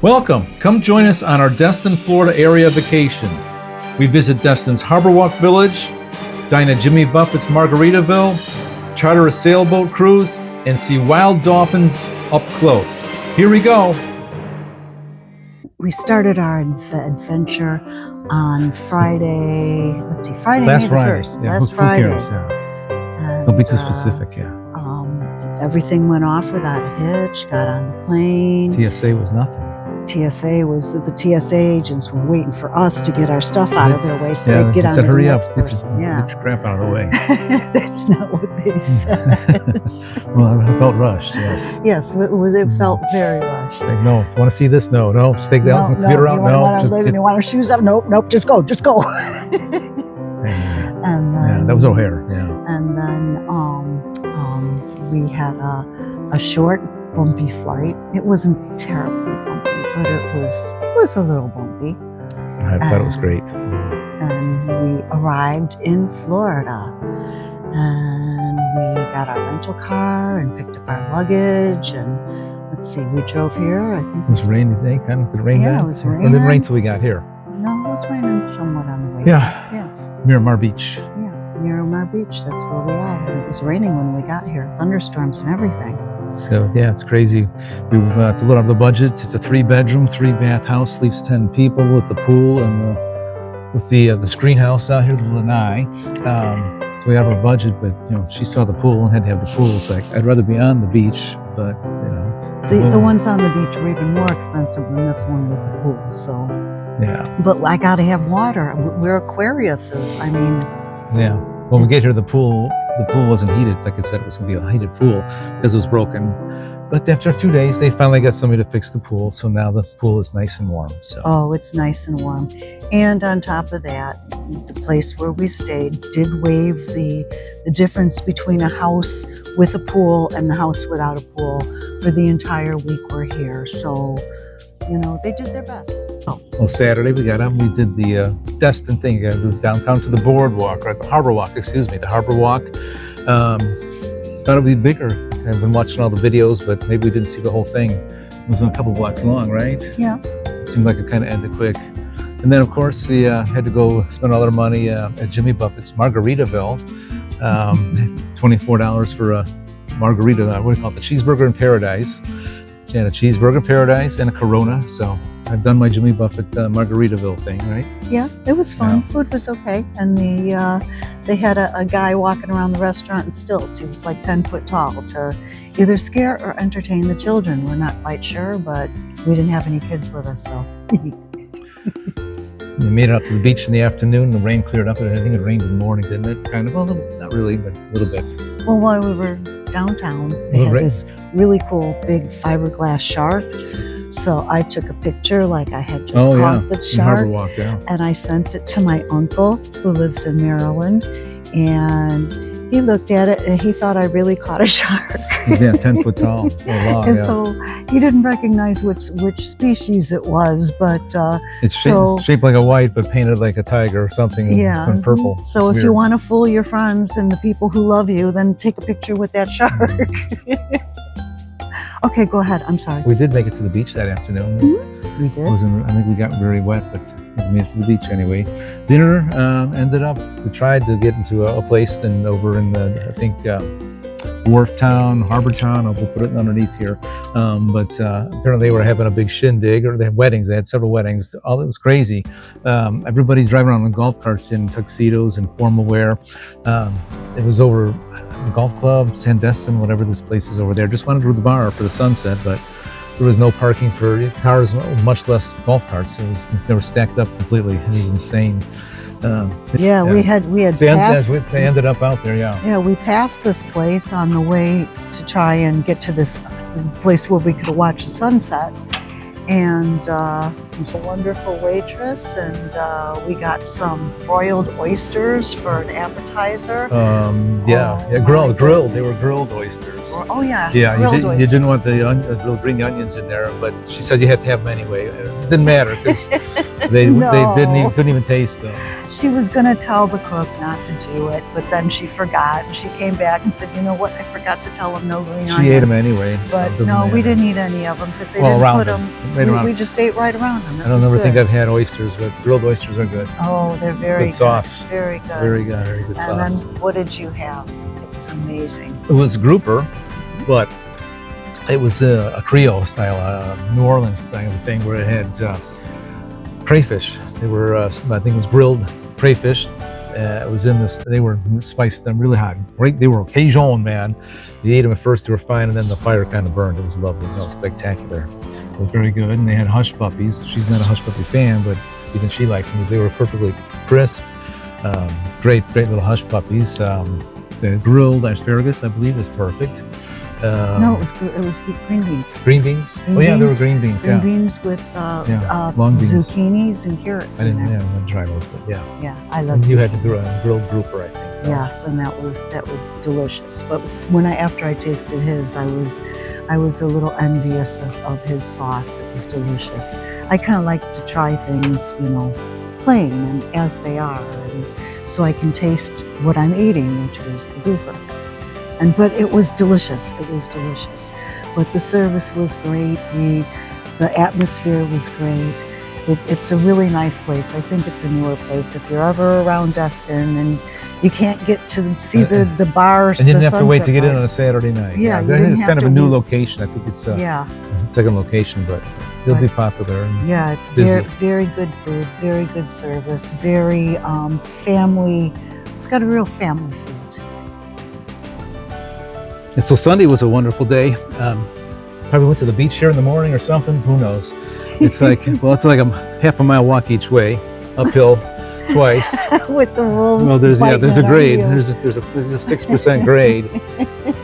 Welcome. Come join us on our Destin, Florida area vacation. We visit Destin's Harborwalk Village, dine at Jimmy Buffett's Margaritaville, charter a sailboat cruise, and see wild dolphins up close. Here we go. We started our adventure on Friday. Let's see, Friday, May the 1st. Yeah, last Friday. Who cares? Yeah. Don't be too specific. Yeah. Everything went off without a hitch. Got on the plane. TSA was nothing. TSA was the TSA agents were waiting for us to get our stuff out of their way so they'd get on to the hurry next up, person. Get your crap out of the way. That's not what they said. Well, I felt rushed. Yes. Yes, it felt very rushed. Like, no, you want to see this? No, just take the computer out. You want our shoes up? Nope, just go. And then, that was O'Hare. Yeah. And then we had a short, bumpy flight. It wasn't terribly bumpy, but it was a little bumpy. I thought it was great. And we arrived in Florida, and we got our rental car and picked up our luggage. And let's see, we drove here. I think it was a rainy day. Kind of. Did it rain? Yeah, it was raining. It didn't rain till we got here. No, it was raining somewhat on the way. Yeah. Miramar Beach. Yeah, Miramar Beach. That's where we are. And it was raining when we got here. Thunderstorms and everything. So yeah, it's crazy. To load up the budget, it's a 3-bedroom, 3-bath house, sleeps 10 people with the pool and with the screen house out here, the lanai. So we have our budget, but she saw the pool and had to have the pool. It's like I'd rather be on the beach, but the ones on the beach are even more expensive than this one with the pool. So yeah, but I got to have water. We're Aquariuses. I mean, yeah. When we get here, the pool wasn't heated. Like I said, it was going to be a heated pool because it was broken. But after a few days, they finally got somebody to fix the pool. So now the pool is nice and warm. So. Oh, it's nice and warm. And on top of that, the place where we stayed did waive the difference between a house with a pool and the house without a pool for the entire week we're here. So, they did their best. Well, Saturday we got up. We did the Destin thing. We moved downtown to the boardwalk, or the Harborwalk. The Harborwalk. Thought it'd be bigger. I've been watching all the videos, but maybe we didn't see the whole thing. It was a couple blocks long, right? Yeah. It seemed like it kind of ended quick. And then, of course, we had to go spend all our money at Jimmy Buffett's Margaritaville. $24 for a margarita. What do you call it? The cheeseburger in paradise. Yeah, a cheeseburger in paradise and a Corona. So I've done my Jimmy Buffett Margaritaville thing, right? Yeah, it was fun. Yeah. Food was okay. And they had a guy walking around the restaurant in stilts. He was like 10 foot tall to either scare or entertain the children. We're not quite sure, but we didn't have any kids with us, so. We made it up to the beach in the afternoon. The rain cleared up. I think it rained in the morning, didn't it? Kind of. Well, not really, but a little bit. Well, while we were downtown, they had this really cool big fiberglass shark. So I took a picture like I had just caught the shark, Harborwalk, and I sent it to my uncle who lives in Maryland, and he looked at it and he thought I really caught a shark. Yeah, 10 foot tall. Long, and so he didn't recognize which species it was, but it's shaped like a white but painted like a tiger or something. Yeah, in purple. So if you want to fool your friends and the people who love you, then take a picture with that shark. Okay, go ahead. I'm sorry. We did make it to the beach that afternoon. Mm-hmm. We did. I think we got very wet, but we made it to the beach anyway. Dinner ended up, we tried to get into a place over in the, I think, Wharf Town, Harbor Town. I'll put it underneath here. But apparently they were having a big shindig, or they had weddings. They had several weddings. It was crazy. Everybody's driving around in golf carts in tuxedos and formal wear. It was over the golf club, Destin, whatever this place is over there. Just wanted to go to the bar for the sunset, but there was no parking for cars, much less golf carts. They were stacked up completely. It was insane. We had passed. They ended up out there, yeah. Yeah, we passed this place on the way to try and get to this place where we could watch the sunset. And it's a wonderful waitress, and we got some broiled oysters for an appetizer. Grilled. They were grilled oysters. Yeah, you didn't want the green onions in there, but she said you had to have them anyway. It didn't matter because They No. couldn't even taste them. She was going to tell the cook not to do it, but then she forgot. And she came back and said, you know what, I forgot to tell them no green onion. She ate them anyway. But so it doesn't no, we matter. didn't eat any of them because they Well, didn't around put them. them. Right around. We just ate right around them. I don't ever think I've had oysters, but grilled oysters are good. Oh, they're very good sauce. Very good. Very good And sauce. then what did you have? It was amazing. It was grouper, but it was a Creole style, New Orleans style thing where it had crayfish. They were, I think it was grilled crayfish. It was in this, they were spiced them really hot. Great, they were Cajun, man. You ate them at first, they were fine, and then the fire kind of burned. It was lovely, it was spectacular. It was very good, and they had hush puppies. She's not a hush puppy fan, but even she liked them because they were perfectly crisp. Great little hush puppies. The grilled asparagus, I believe, is perfect. No, it was green beans. Green beans? Green Yeah, they were beans, green beans, Green yeah. beans with long beans. zucchinis and carrots I in didn't, there. I didn't try those, but yeah. Yeah, I love And you had the grilled grouper, I think. Yes, and that was delicious. But after I tasted his, I was a little envious of his sauce. It was delicious. I kind of like to try things, plain and as they are, and so I can taste what I'm eating, which is the grouper. But it was delicious. It was delicious. But the service was great. The atmosphere was great. It's a really nice place. I think it's a newer place. If you're ever around Destin and you can't get to see the bars, and you didn't have to wait to get in on a Saturday night. Yeah, I you think didn't it's have kind of to a new wait. location. I think it's second location, but it'll But- be popular. And Yeah, it's busy. very good food, very good service, very family. It's got a real family feel to it. And so Sunday was a wonderful day. Probably went to the beach here in the morning or something. Who knows? It's like it's like a half a mile walk each way, uphill twice. With the wolves. Well, there's biting a at our grade. heels. There's a 6% grade,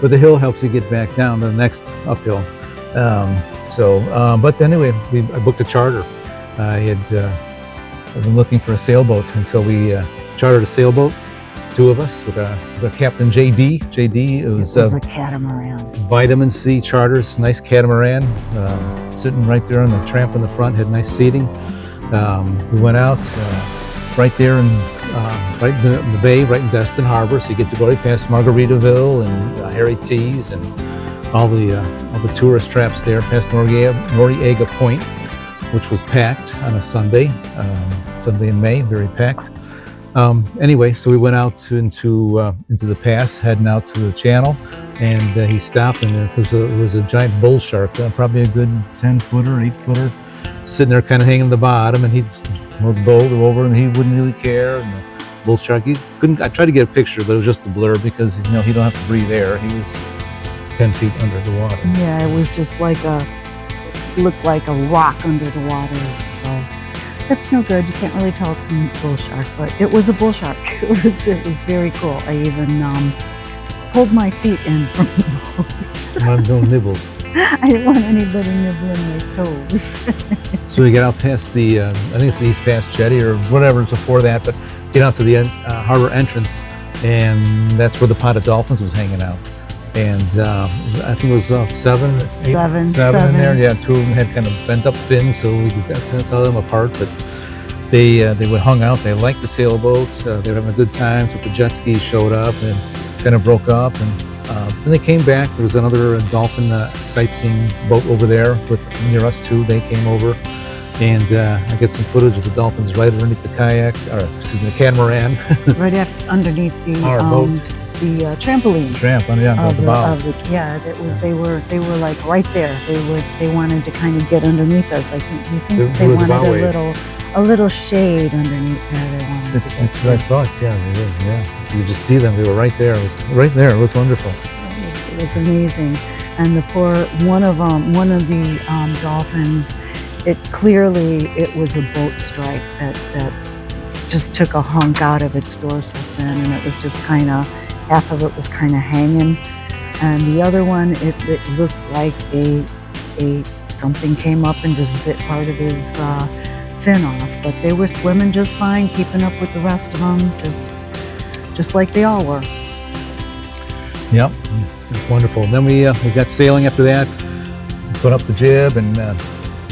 but the hill helps you get back down to the next uphill. But anyway, I booked a charter. I've been looking for a sailboat, and so we chartered a sailboat. Two of us with Captain JD. JD, it was a catamaran. Vitamin C charters, nice catamaran, sitting right there on the tramp in the front, had nice seating. We went out right there in right in the bay, right in Destin Harbor, so you get to go right past Margaritaville and Harry T's and all the tourist traps there, past Noriega Point, which was packed on a Sunday in May, very packed. Anyway, so we went out into the pass, heading out to the channel, and he stopped, and there was a giant bull shark, probably a good 10-footer, 8-footer, sitting there kind of hanging at the bottom, and he'd move the boat over, and he wouldn't really care. And the bull shark, I tried to get a picture, but it was just a blur because he don't have to breathe air. He was 10 feet under the water. Yeah, it was just it looked like a rock under the water. So that's no good. You can't really tell it's a bull shark, but it was a bull shark. It was very cool. I even pulled my feet in from the boat. No nibbles. I didn't want anybody nibbling my toes. So we get out past the, I think it's the East Pass Jetty or whatever before that, but get out to the harbor entrance, and that's where the pod of Dolphins was hanging out. And I think it was seven in there. Yeah, two of them had kind of bent up fins, so we could tell them apart. But they would hung out. They liked the sailboat. They were having a good time. So the jet skis showed up and kind of broke up. And then they came back. There was another dolphin sightseeing boat over there near us too. They came over, and I get some footage of the dolphins right underneath the kayak, or excuse me, the catamaran. Right underneath Our boat. The trampoline. Tramp on the bow. It was. They were like right there. They wanted to kind of get underneath us. I think. You think they wanted a little shade underneath there. They wanted. That's what I thought. Yeah, they did. Yeah, you just see them. They were right there. It was right there. It was wonderful. It was amazing. And the poor one of the dolphins. It was a boat strike that just took a hunk out of its dorsal fin, and it was just kind of. Half of it was kind of hanging, and the other one, it looked like something came up and just bit part of his fin off. But they were swimming just fine, keeping up with the rest of them, just like they all were. Yep, it's wonderful. Then we got sailing after that. Put up the jib and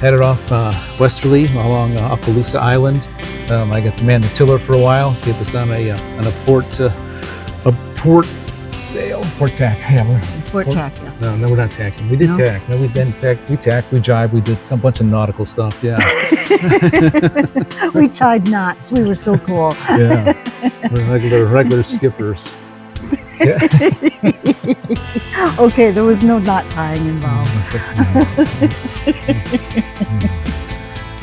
headed off westerly along Okaloosa Island. I got to man the tiller for a while. Get us on a port sail, port tack. Yeah, Port tack, yeah. No, we're not tacking. We did tack. No, we didn't tack. We tacked. We jibed. We did a bunch of nautical stuff. Yeah. We tied knots. We were so cool. Yeah. We're regular skippers. Yeah. Okay, there was no knot tying involved.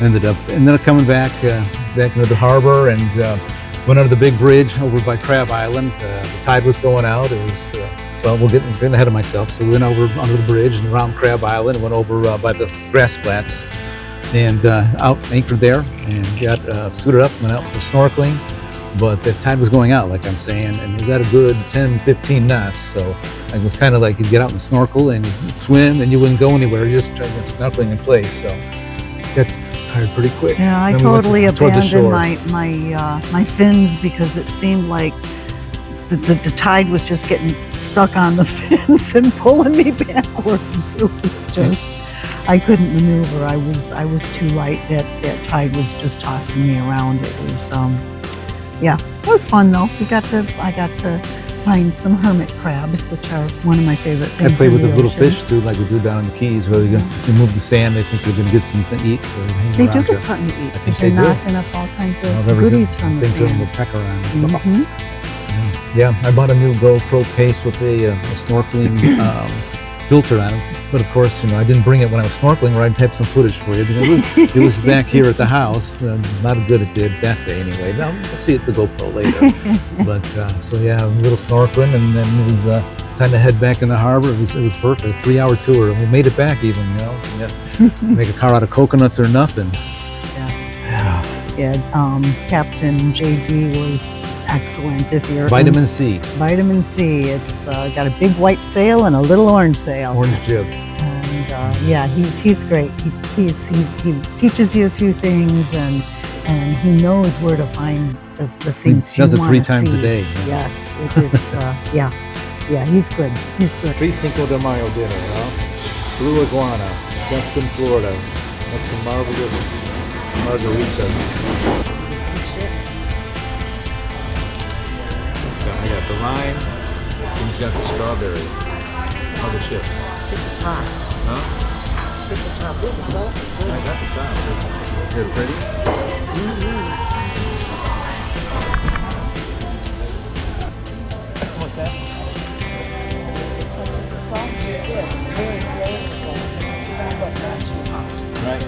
Ended up coming back into the harbor and went under the big bridge over by Crab Island. The tide was going out. It was well, we're getting ahead of myself. So we went over under the bridge and around Crab Island and went over by the grass flats and out anchored there and got suited up, went out for snorkeling. But the tide was going out, like I'm saying, and it was at a good 10-15 knots. So I was kind of like you'd get out and snorkel and swim and you wouldn't go anywhere. You just trying to snorkeling in place. So got tired pretty quick. Yeah, I totally abandoned my fins because it seemed like the tide was just getting stuck on the fins and pulling me backwards. It was just, I couldn't maneuver. I was too light. That tide was just tossing me around. It was yeah, it was fun though. I got to find some hermit crabs, which are one of my favorite things. I played with the little fish too, like we do down in the Keys, where you move the sand. They think they're going to get something to eat. So they do get something to eat. I think they're knocking up all kinds of goodies from the sand. Yeah, I bought a new GoPro case with a snorkeling filter on it. But of course, I didn't bring it when I was snorkeling, or I'd have some footage for you. It was back here at the house. Not as good as it did that day anyway. Now, we'll see it at the GoPro later. But so yeah, a little snorkeling, and then it was time to head back in the harbor. It was perfect. A 3-hour tour. We made it back even, Make a car out of coconuts or nothing. Yeah. Captain JD was excellent. If you're Vitamin C. Vitamin C. It's got a big white sail and a little orange sail. Orange jib. And yeah, he's great. He teaches you a few things, and he knows where to find the things you want to see. He does it 3 times a day. Yeah. Yes, it's yeah, he's good. He's good. Cinco de Mayo dinner, Blue Iguana, Destin, Florida. That's some marvelous margaritas. I got the lime, and he's got the strawberry. All the chips. Get the top. Huh? Get the top. Look, the sauce is good. I got the top. Is it pretty? What's that? The sauce is good. It's very flavorful. But not too hot. Right.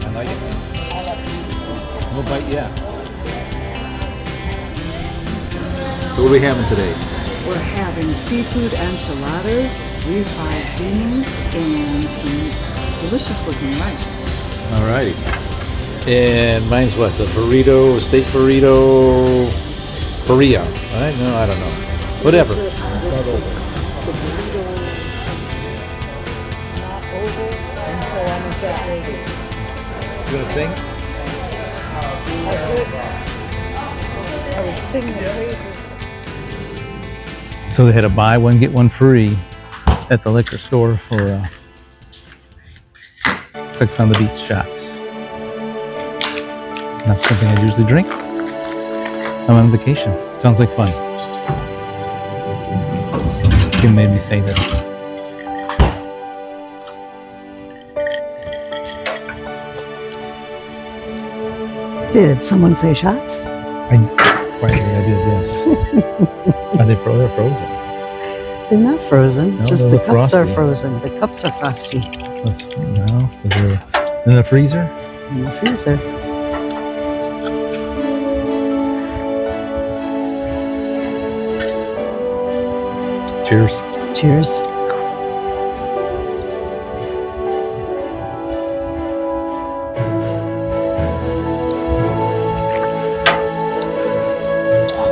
I like it. I like it. No bite yet. So what are we having today? We're having seafood enchiladas, refried beans, and some delicious looking rice. All righty. And mine's what? The burrito, steak burrito, burrito. Right? No, I don't know. Whatever. The burrito is not over until I'm a fat lady. You gonna sing? I would sing the praises. So they had a buy one get one free at the liquor store for 6 on the beach shots. Not something I usually drink. I'm on vacation. Sounds like fun. Kim made me say that. Did someone say shots? Finally, I did, yes. Are they frozen? They're not frozen. No, just they the look cups are frosty. frozen. The cups are frosty. No, is there in the freezer? In the freezer. Cheers. Cheers.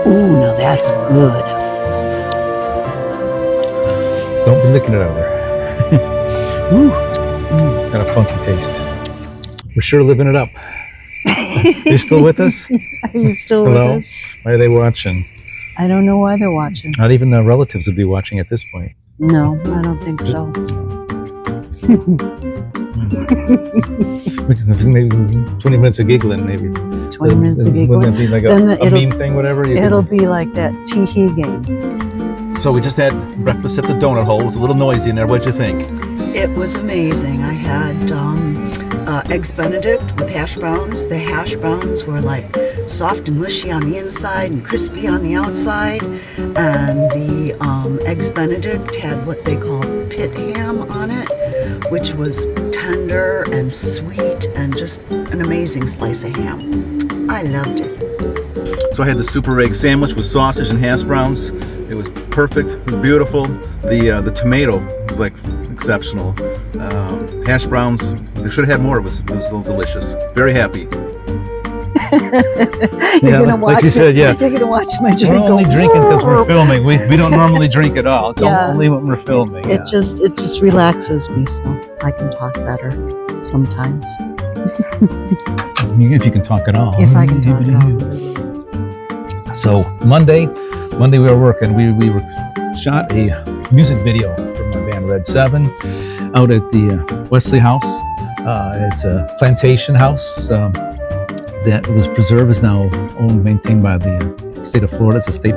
Ooh, now that's good. Don't be licking it over. Woo. It's got a funky taste. We're sure living it up. You still with us? Are you still Hello? with us? Why are they watching? I don't know why they're watching. Not even the relatives would be watching at this point. No, I don't think so. maybe 20 minutes of giggling, maybe. 20 minutes of Wouldn't giggling. that be like Then a meme thing, whatever? It'll be like that tee-hee game. So we just had breakfast at the donut hole. It was a little noisy in there. What'd you think? It was amazing. I had eggs Benedict with hash browns. The hash browns were like soft and mushy on the inside and crispy on the outside. And the eggs Benedict had what they call pit ham on it, which was tender and sweet and just an amazing slice of ham. I loved it. So I had the super egg sandwich with sausage and hash browns. It was perfect. It was beautiful. The tomato was like exceptional. Hash browns, they should have had more. It was delicious. Very happy. You're gonna watch like you said, yeah. You're gonna watch my drink. We're only go, drinking because we're filming. We don't normally drink at all. It's Yeah. only when we're filming. It just relaxes me, so I can talk better sometimes. If you can talk at all. If I can talk at all. So Monday we were working. We shot a music video for my band Red 7 out at the Wesley House. It's a plantation house that was preserved, is now owned and maintained by the state of Florida. It's a state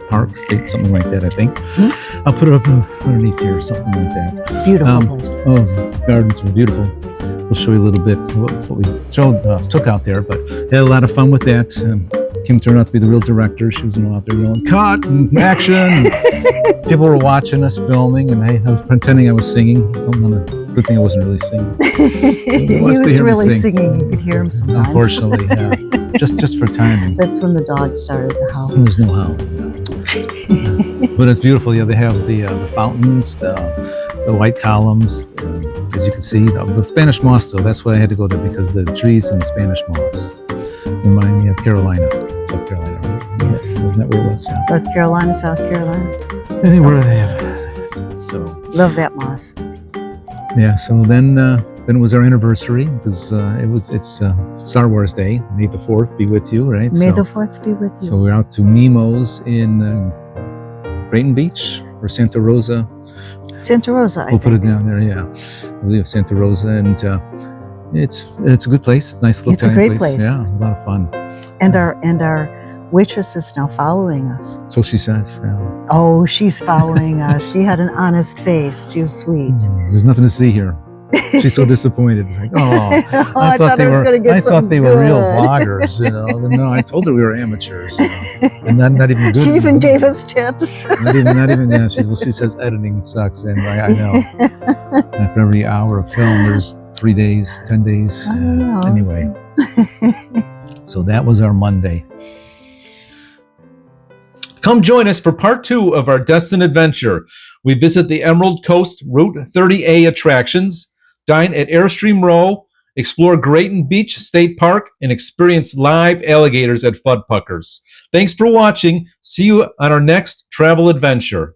park, something like that, I think. Mm-hmm. I'll put it up underneath here, something like that. Beautiful place. Oh, the gardens were beautiful. We'll show you a little bit what we took out there, but had a lot of fun with that. Kim turned out to be the real director. She was out there yelling, "Cut!" and "Action!" People were watching us filming, and I was pretending I was singing. Good thing I wasn't really singing. He was really singing. You could hear him sometimes. Unfortunately, yeah. just for timing. That's when the dog started to howl. There's no howling. But it's beautiful. Yeah, they have the fountains, the white columns. As you can see, the Spanish moss, though, that's why I had to go there, because the trees and the Spanish moss remind me of Carolina, South Carolina, right? Yes. Isn't that where it was? Yeah. North Carolina, South Carolina. Anywhere they have it. So Love that moss. yeah. So then it was our anniversary, because it's Star Wars Day. May the 4th be with you, right? May so, the 4th be with you. So we're out to Nemo's in Drayton Beach or Santa Rosa. Santa Rosa, I We'll think. put it down there, yeah. I believe Santa Rosa, and it's a good place. Nice little It's a Italian great place. Yeah, a lot of fun. And our waitress is now following us. So she says. Yeah. Oh, she's following us. She had an honest face. She was sweet. There's nothing to see here. She's so disappointed. It's like, oh, I thought I was going to get I thought something they were real good. bloggers, you know. No, I told her we were amateurs, you know. And not even good. She even gave us tips. Not even. Yeah. She says editing sucks, and I know. After every hour of film, there's 3 days, 10 days. I don't know. Anyway, so that was our Monday. Come join us for part 2 of our Destin adventure. We visit the Emerald Coast Route 30A attractions, dine at Airstream Row, explore Grayton Beach State Park, and experience live alligators at Fuddpuckers. Thanks for watching. See you on our next travel adventure.